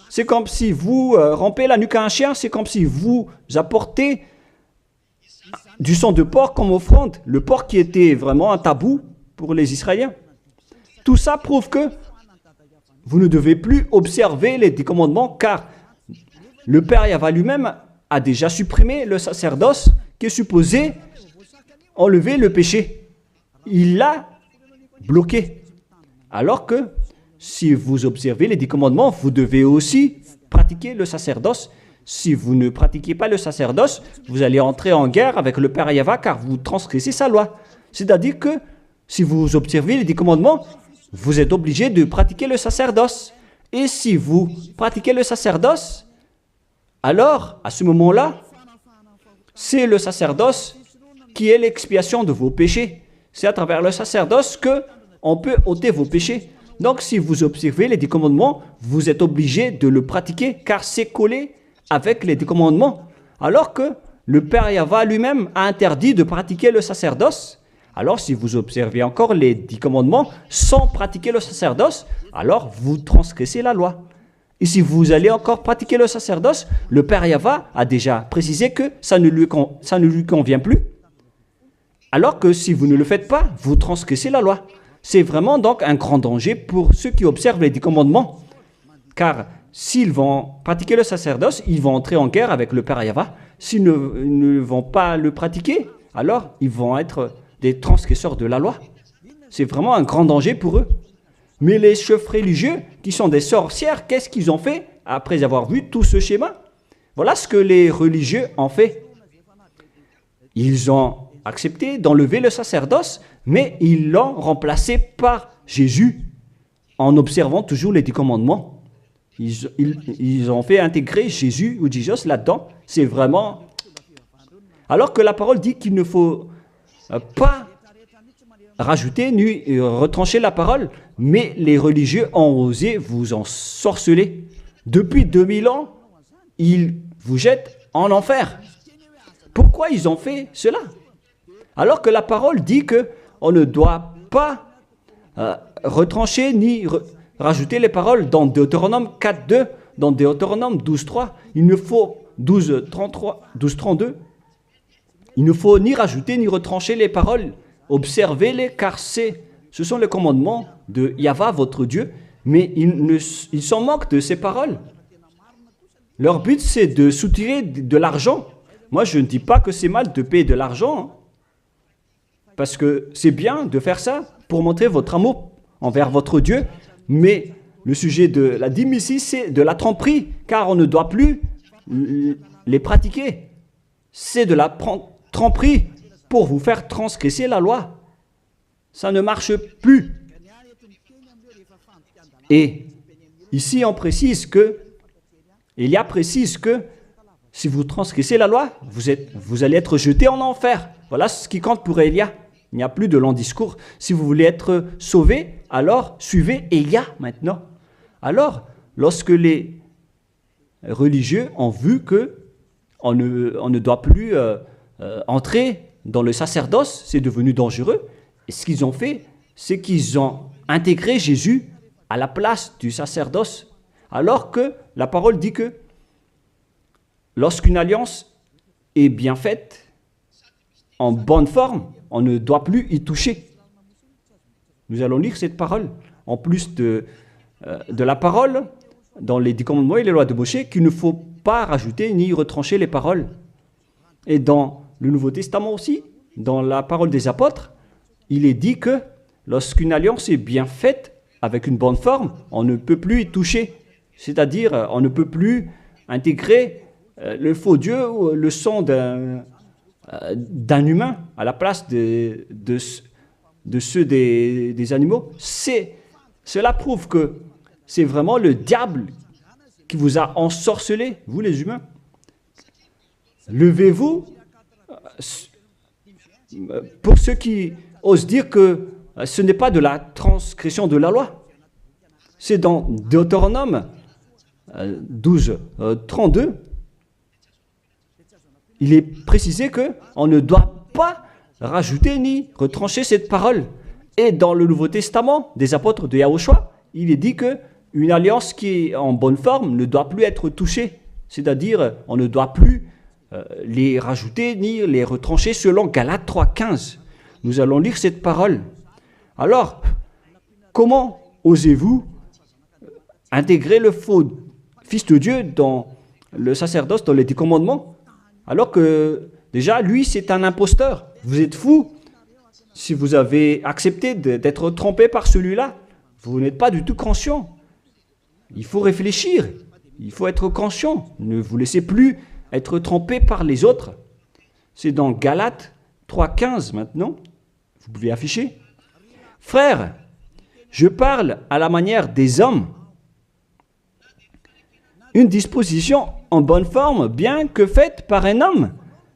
C'est comme si vous rompez la nuque à un chien, c'est comme si vous apportez du sang de porc comme offrande. Le porc qui était vraiment un tabou pour les Israéliens. Tout ça prouve que vous ne devez plus observer les 10 commandements, car le Père Yahva lui-même a déjà supprimé le sacerdoce qui est supposé enlever le péché. Il l'a bloqué. Alors que si vous observez les 10 commandements, vous devez aussi pratiquez le sacerdoce. Si vous ne pratiquez pas le sacerdoce, vous allez entrer en guerre avec le Père Yahva car vous transgressez sa loi. C'est-à-dire que si vous observez les 10 commandements, vous êtes obligé de pratiquer le sacerdoce. Et si vous pratiquez le sacerdoce, alors à ce moment-là, c'est le sacerdoce qui est l'expiation de vos péchés. C'est à travers le sacerdoce qu'on peut ôter vos péchés. Donc si vous observez les 10 commandements, vous êtes obligé de le pratiquer car c'est collé avec les 10 commandements. Alors que le Père Yahva lui-même a interdit de pratiquer le sacerdoce. Alors si vous observez encore les 10 commandements sans pratiquer le sacerdoce, alors vous transgressez la loi. Et si vous allez encore pratiquer le sacerdoce, le Père Yahva a déjà précisé que ça ne lui convient plus. Alors que si vous ne le faites pas, vous transgressez la loi. C'est vraiment donc un grand danger pour ceux qui observent les 10 commandements. Car s'ils vont pratiquer le sacerdoce, ils vont entrer en guerre avec le Père Yahva. S'ils ne vont pas le pratiquer, alors ils vont être des transgresseurs de la loi. C'est vraiment un grand danger pour eux. Mais les chefs religieux, qui sont des sorcières, qu'est-ce qu'ils ont fait après avoir vu tout ce schéma? Voilà ce que les religieux ont fait. Ils ont accepté d'enlever le sacerdoce, mais ils l'ont remplacé par Jésus, en observant toujours les 10 commandements. Ils ont fait intégrer Jésus ou Jesus là-dedans. C'est vraiment... Alors que la parole dit qu'il ne faut pas rajouter ni retrancher la parole, mais les religieux ont osé vous ensorceler. Depuis 2000 ans, ils vous jettent en enfer. Pourquoi ils ont fait cela? Alors que la parole dit qu'on ne doit pas retrancher ni rajouter les paroles dans Deutéronome 4.2, dans Deutéronome 12.3, il ne faut 12.32, il ne faut ni rajouter ni retrancher les paroles. Observez-les car ce sont les commandements de Yahva, votre Dieu, mais ils s'en moquent de ces paroles. Leur but, c'est de soutirer de l'argent. Moi, je ne dis pas que c'est mal de payer de l'argent, parce que c'est bien de faire ça pour montrer votre amour envers votre Dieu, mais le sujet de la dîme ici, c'est de la tromperie, car on ne doit plus les pratiquer. C'est de la tromperie pour vous faire transgresser la loi. Ça ne marche plus. Et ici, on précise que, Élia précise que si vous transgressez la loi, vous allez être jeté en enfer. Voilà ce qui compte pour Élia. Il n'y a plus de long discours. Si vous voulez être sauvé, alors suivez Élia maintenant. Alors, lorsque les religieux ont vu qu'on ne doit plus entrer dans le sacerdoce, c'est devenu dangereux. Et ce qu'ils ont fait, c'est qu'ils ont intégré Jésus à la place du sacerdoce. Alors que la parole dit que lorsqu'une alliance est bien faite, en bonne forme, on ne doit plus y toucher. Nous allons lire cette parole. En plus de la parole, dans les 10 commandements et les lois de Moïse, qu'il ne faut pas rajouter ni retrancher les paroles. Et dans le Nouveau Testament aussi, dans la parole des apôtres, il est dit que lorsqu'une alliance est bien faite, avec une bonne forme, on ne peut plus y toucher. C'est-à-dire, on ne peut plus intégrer le faux Dieu ou le sang d'un humain à la place de ceux des animaux. Cela prouve que c'est vraiment le diable qui vous a ensorcelé, vous les humains. Levez-vous. Pour ceux qui osent dire que ce n'est pas de la transgression de la loi. C'est dans Deutéronome 12.32. Il est précisé qu'on ne doit pas rajouter ni retrancher cette parole. Et dans le Nouveau Testament des apôtres de Yahushua, il est dit qu'une alliance qui est en bonne forme ne doit plus être touchée. C'est-à-dire, on ne doit plus les rajouter ni les retrancher selon Galates 3.15. Nous allons lire cette parole. Alors, comment osez-vous intégrer le faux Fils de Dieu dans le sacerdoce, dans les 10 commandements, alors que déjà, lui, c'est un imposteur. Vous êtes fou. Si vous avez accepté d'être trompé par celui-là, vous n'êtes pas du tout conscient. Il faut réfléchir. Il faut être conscient. Ne vous laissez plus être trompé par les autres. C'est dans Galates 3,15 maintenant. Vous pouvez afficher. Frères, je parle à la manière des hommes. Une disposition en bonne forme, bien que faite par un homme,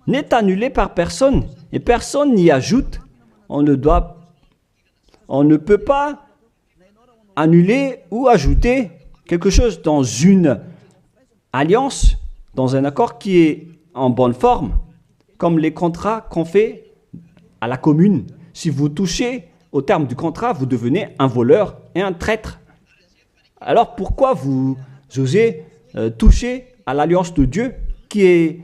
n'est annulée par personne et personne n'y ajoute. On ne peut pas annuler ou ajouter quelque chose dans une alliance, dans un accord qui est en bonne forme, comme les contrats qu'on fait à la commune. Si vous touchez au terme du contrat, vous devenez un voleur et un traître. Alors pourquoi vous osez toucher à l'alliance de Dieu qui est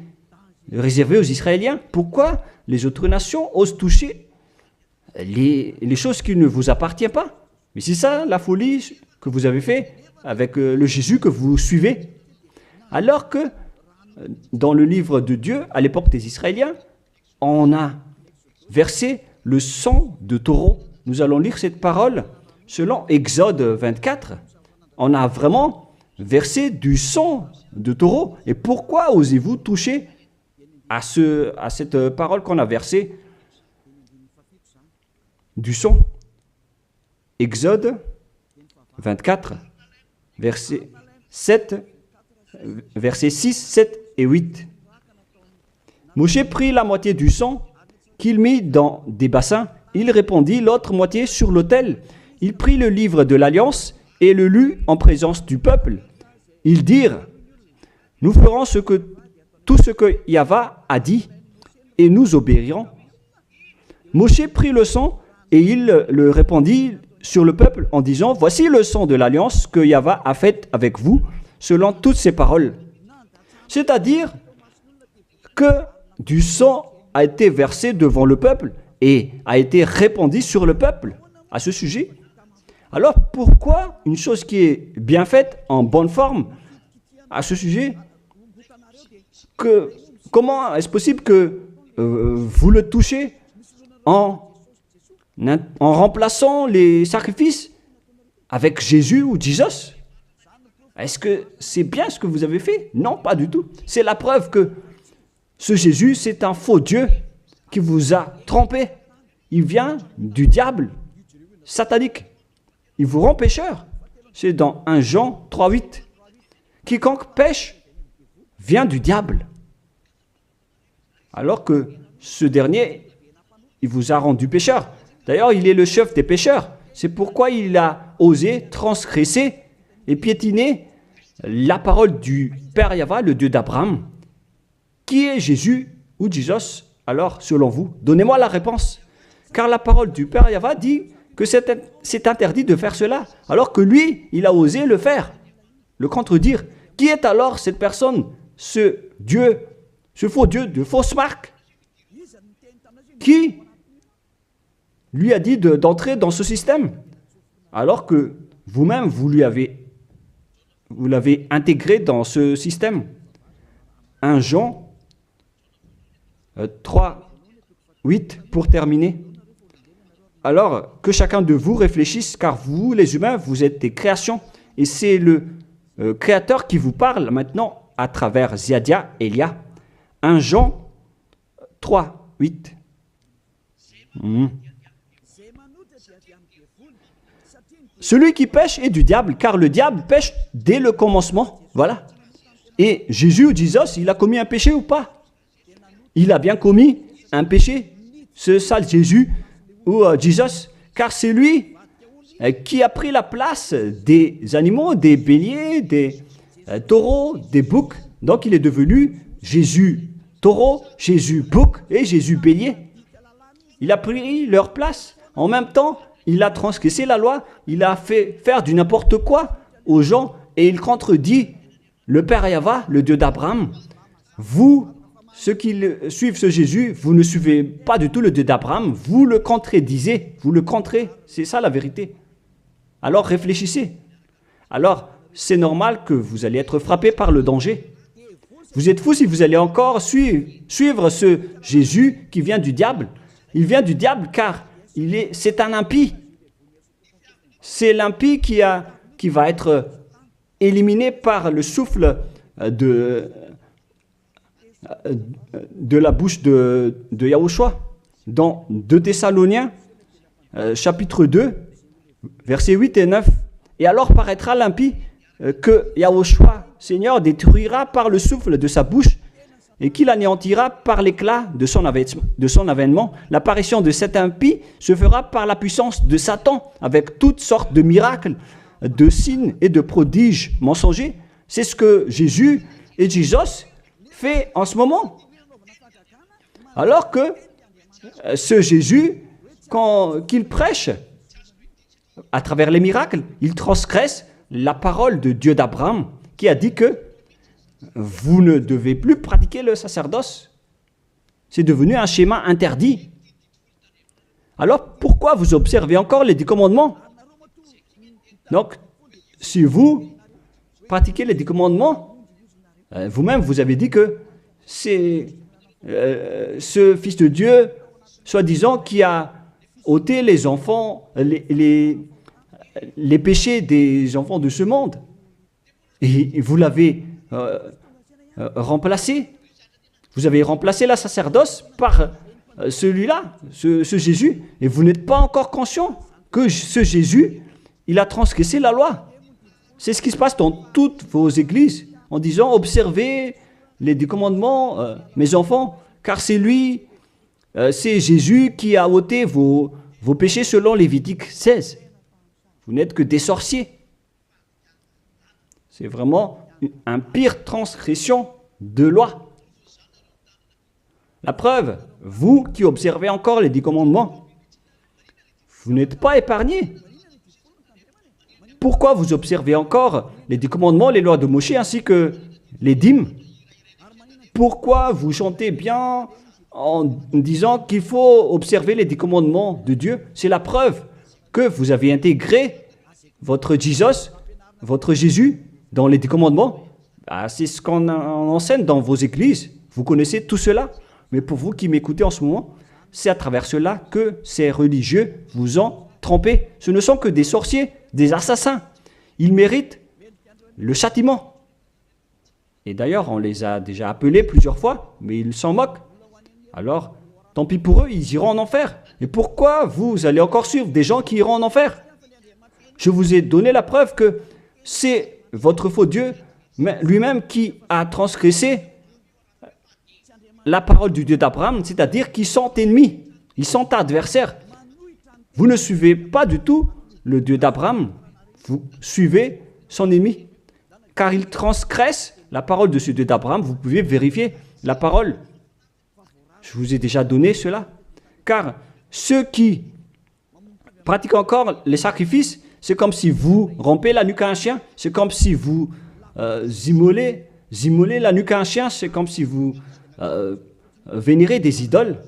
réservée aux Israéliens? Pourquoi les autres nations osent toucher les choses qui ne vous appartiennent pas? Mais c'est ça la folie que vous avez fait avec le Jésus que vous suivez. Alors que dans le livre de Dieu, à l'époque des Israéliens, on a versé le sang de taureau. Nous allons lire cette parole selon Exode 24. On a vraiment versé du sang de taureau. Et pourquoi osez-vous toucher à cette parole qu'on a versée du sang? Exode 24, versets 6, 7 et 8. Moïse prit la moitié du sang qu'il mit dans des bassins. Il répandit l'autre moitié sur l'autel. Il prit le livre de l'Alliance et le lut en présence du peuple. Ils dirent, nous ferons tout ce que Yahvé a dit et nous obéirons. Moïse prit le sang et il le répandit sur le peuple en disant, voici le sang de l'Alliance que Yahvé a faite avec vous selon toutes ses paroles. C'est-à-dire que du sang a été versé devant le peuple et a été répandu sur le peuple à ce sujet. Alors pourquoi une chose qui est bien faite, en bonne forme, à ce sujet, comment est-ce possible que vous le touchez en remplaçant les sacrifices avec Jésus ou Jesus? Est-ce que c'est bien ce que vous avez fait? Non, pas du tout. C'est la preuve que ce Jésus, c'est un faux Dieu qui vous a trompé. Il vient du diable satanique. Il vous rend pécheur. C'est dans 1 Jean 3,8. Quiconque pêche vient du diable. Alors que ce dernier, il vous a rendu pécheur. D'ailleurs, il est le chef des pécheurs. C'est pourquoi il a osé transgresser et piétiner la parole du Père Yahvé, le Dieu d'Abraham. Qui est Jésus ou Jesus? Alors, selon vous, donnez-moi la réponse. Car la parole du Père Yahvé dit que c'est interdit de faire cela, alors que lui, il a osé le faire, le contredire. Qui est alors cette personne, ce Dieu, ce faux Dieu de fausse marque, qui lui a dit d'entrer dans ce système, alors que vous-même, vous l'avez intégré dans ce système. 1 Jean 3, 8, pour terminer. Alors, que chacun de vous réfléchisse, car vous, les humains, vous êtes des créations, et c'est le Créateur qui vous parle maintenant à travers Ziadia Elia. 1 Jean 3, 8. Celui qui pêche est du diable, car le diable pêche dès le commencement. Voilà. Et Jésus ou Jesus, il a commis un péché ou pas? Il a bien commis un péché, ce sale Jésus ou Jesus, car c'est lui qui a pris la place des animaux, des béliers, des taureaux, des boucs. Donc il est devenu Jésus taureau, Jésus bouc et Jésus bélier. Il a pris leur place. En même temps, il a transgressé la loi, il a fait faire du n'importe quoi aux gens et il contredit le Père Yahvé, le Dieu d'Abraham. Vous, ceux qui suivent ce Jésus, vous ne suivez pas du tout le Dieu d'Abraham, vous le contredisez, vous le contrez, c'est ça la vérité. Alors réfléchissez. Alors, c'est normal que vous allez être frappé par le danger. Vous êtes fous si vous allez encore suivre ce Jésus qui vient du diable. Il vient du diable car c'est un impie. C'est l'impie qui va être éliminés par le souffle de la bouche de Yahushua. Dans 2 Thessaloniens, chapitre 2, versets 8 et 9. Et alors paraîtra l'impie que Yahushua, Seigneur, détruira par le souffle de sa bouche et qu'il anéantira par l'éclat de son avènement. L'apparition de cet impie se fera par la puissance de Satan, avec toutes sortes de miracles, de signes et de prodiges mensongers. C'est ce que Jésus et Jésus fait en ce moment. Alors que ce Jésus, qu'il prêche à travers les miracles, il transgresse la parole de Dieu d'Abraham, qui a dit que vous ne devez plus pratiquer le sacerdoce. C'est devenu un schéma interdit. Alors, pourquoi vous observez encore les 10 commandements? Donc, si vous pratiquez les 10 commandements, vous-même, vous avez dit que c'est ce Fils de Dieu, soi-disant, qui a ôté les enfants, les péchés des enfants de ce monde. Et vous l'avez remplacé. Vous avez remplacé la sacerdoce par celui-là, ce Jésus. Et vous n'êtes pas encore conscient que ce Jésus, il a transgressé la loi. C'est ce qui se passe dans toutes vos églises, en disant, observez les 10 commandements, mes enfants, car c'est lui, c'est Jésus qui a ôté vos péchés selon Lévitique 16. Vous n'êtes que des sorciers. C'est vraiment une pire transgression de loi. La preuve, vous qui observez encore les 10 commandements, vous n'êtes pas épargnés. Pourquoi vous observez encore les 10 commandements, les lois de Moïse ainsi que les dîmes? Pourquoi vous chantez bien en disant qu'il faut observer les 10 commandements de Dieu? C'est la preuve que vous avez intégré votre Jésus, votre Jésus, dans les 10 commandements. C'est ce qu'on enseigne dans vos églises. Vous connaissez tout cela. Mais pour vous qui m'écoutez en ce moment, c'est à travers cela que ces religieux vous ont trompé. Ce ne sont que des sorciers, des assassins. Ils méritent le châtiment. Et d'ailleurs, on les a déjà appelés plusieurs fois, mais ils s'en moquent. Alors, tant pis pour eux, ils iront en enfer. Et pourquoi vous allez encore suivre des gens qui iront en enfer? Je vous ai donné la preuve que c'est votre faux Dieu lui-même qui a transgressé la parole du Dieu d'Abraham, c'est-à-dire qu'ils sont ennemis, ils sont adversaires. Vous ne suivez pas du tout le Dieu d'Abraham, vous suivez son ennemi, car il transgresse la parole de ce Dieu d'Abraham. Vous pouvez vérifier la parole. Je vous ai déjà donné cela. Car ceux qui pratiquent encore les sacrifices, c'est comme si vous rompez la nuque à un chien, c'est comme si vous immolez la nuque à un chien, c'est comme si vous vénérez des idoles.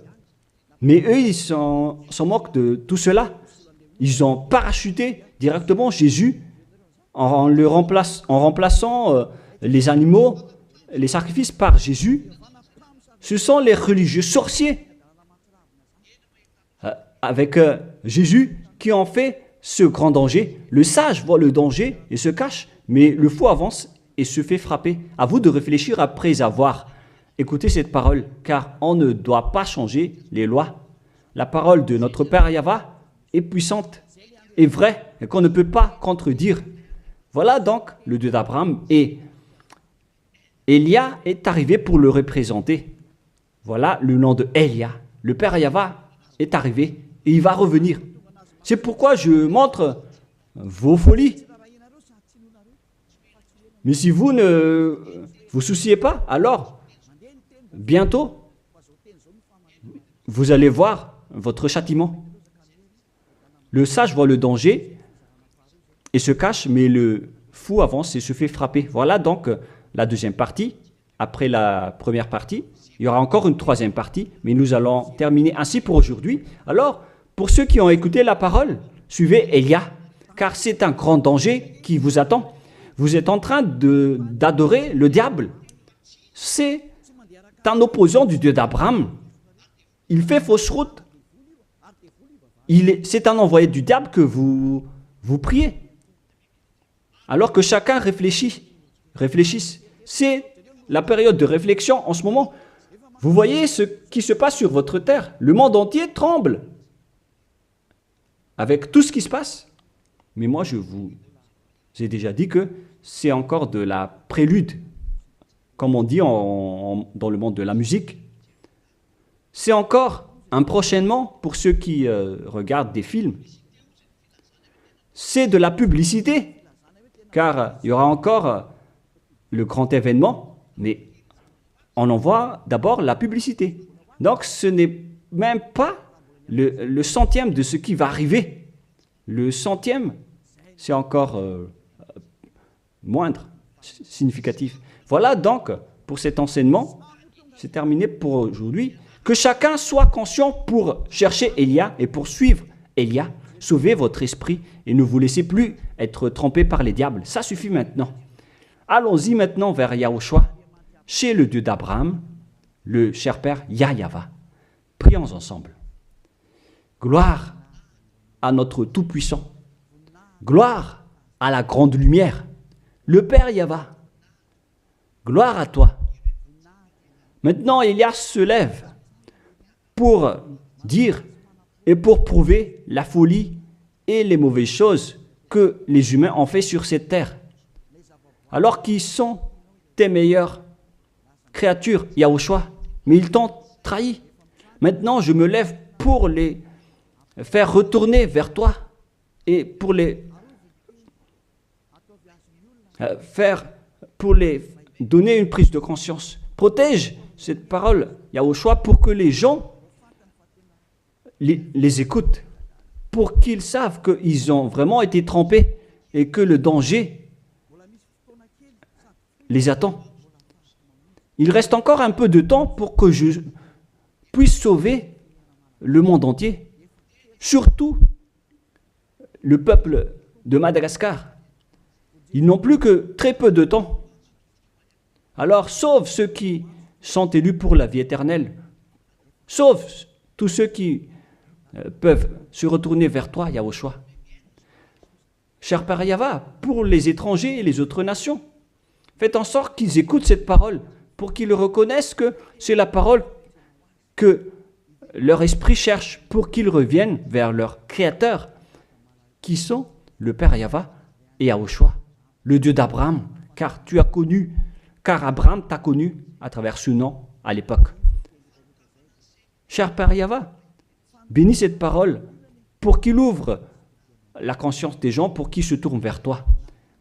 Mais eux, ils s'en moquent de tout cela. Ils ont parachuté directement Jésus en remplaçant les animaux, les sacrifices par Jésus. Ce sont les religieux sorciers avec Jésus qui ont fait ce grand danger. Le sage voit le danger et se cache, mais le fou avance et se fait frapper. À vous de réfléchir après avoir écouté cette parole, car on ne doit pas changer les lois. La parole de notre Père Yahva est puissante et vraie et qu'on ne peut pas contredire. Voilà donc le Dieu d'Abraham, et Élia est arrivé pour le représenter. Voilà le nom de Élia. Le Père Yahva est arrivé et il va revenir. C'est pourquoi je montre vos folies. Mais si vous ne vous souciez pas, alors bientôt vous allez voir votre châtiment. Le sage voit le danger et se cache, mais le fou avance et se fait frapper. Voilà donc la deuxième partie. Après la première partie, il y aura encore une troisième partie, mais nous allons terminer ainsi pour aujourd'hui. Alors, pour ceux qui ont écouté la parole, suivez Élia, car c'est un grand danger qui vous attend. Vous êtes en train d'adorer le diable. C'est un opposant du Dieu d'Abraham. Il fait fausse route. C'est un envoyé du diable que vous priez. Alors que chacun réfléchisse. C'est la période de réflexion en ce moment. Vous voyez ce qui se passe sur votre terre. Le monde entier tremble avec tout ce qui se passe. Mais moi, je vous ai déjà dit que c'est encore de la prélude, comme on dit dans le monde de la musique. C'est encore un prochainement pour ceux qui regardent des films. C'est de la publicité, car il y aura encore le grand événement, mais on en voit d'abord la publicité. Donc ce n'est même pas le centième de ce qui va arriver. Le centième, c'est encore moindre, significatif. Voilà donc pour cet enseignement, c'est terminé pour aujourd'hui. Que chacun soit conscient pour chercher Élia et pour suivre Élia. Sauvez votre esprit et ne vous laissez plus être trompé par les diables. Ça suffit maintenant. Allons-y maintenant vers Yahushua, chez le Dieu d'Abraham, le cher Père Yahweh. Prions ensemble. Gloire à notre Tout-Puissant. Gloire à la grande lumière, le Père Yahweh. Gloire à toi. Maintenant, Élia se lève pour dire et pour prouver la folie et les mauvaises choses que les humains ont fait sur cette terre. Alors qu'ils sont tes meilleures créatures, Yahushua, mais ils t'ont trahi. Maintenant, je me lève pour les faire retourner vers toi et pour les donner une prise de conscience. Protège cette parole, Yahushua, pour que les gens les écoutent, pour qu'ils savent qu'ils ont vraiment été trompés et que le danger les attend. Il reste encore un peu de temps pour que je puisse sauver le monde entier, surtout le peuple de Madagascar. Ils n'ont plus que très peu de temps. Alors sauve ceux qui sont élus pour la vie éternelle. Sauve tous ceux qui peuvent se retourner vers toi, Yahushua. Cher Père Yahweh, pour les étrangers et les autres nations, faites en sorte qu'ils écoutent cette parole, pour qu'ils reconnaissent que c'est la parole que leur esprit cherche, pour qu'ils reviennent vers leur Créateur, qui sont le Père Yahweh et Yahushua, le Dieu d'Abraham, car Abraham t'a connu à travers ce nom à l'époque. Cher Père Yahweh, bénis cette parole pour qu'il ouvre la conscience des gens, pour qu'ils se tournent vers toi.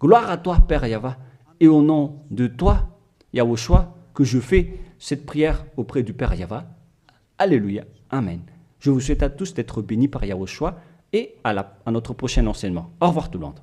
Gloire à toi, Père Yahweh, et au nom de toi, Yahushua, que je fais cette prière auprès du Père Yahweh. Alléluia. Amen. Je vous souhaite à tous d'être bénis par Yahushua et à notre prochain enseignement. Au revoir tout le monde.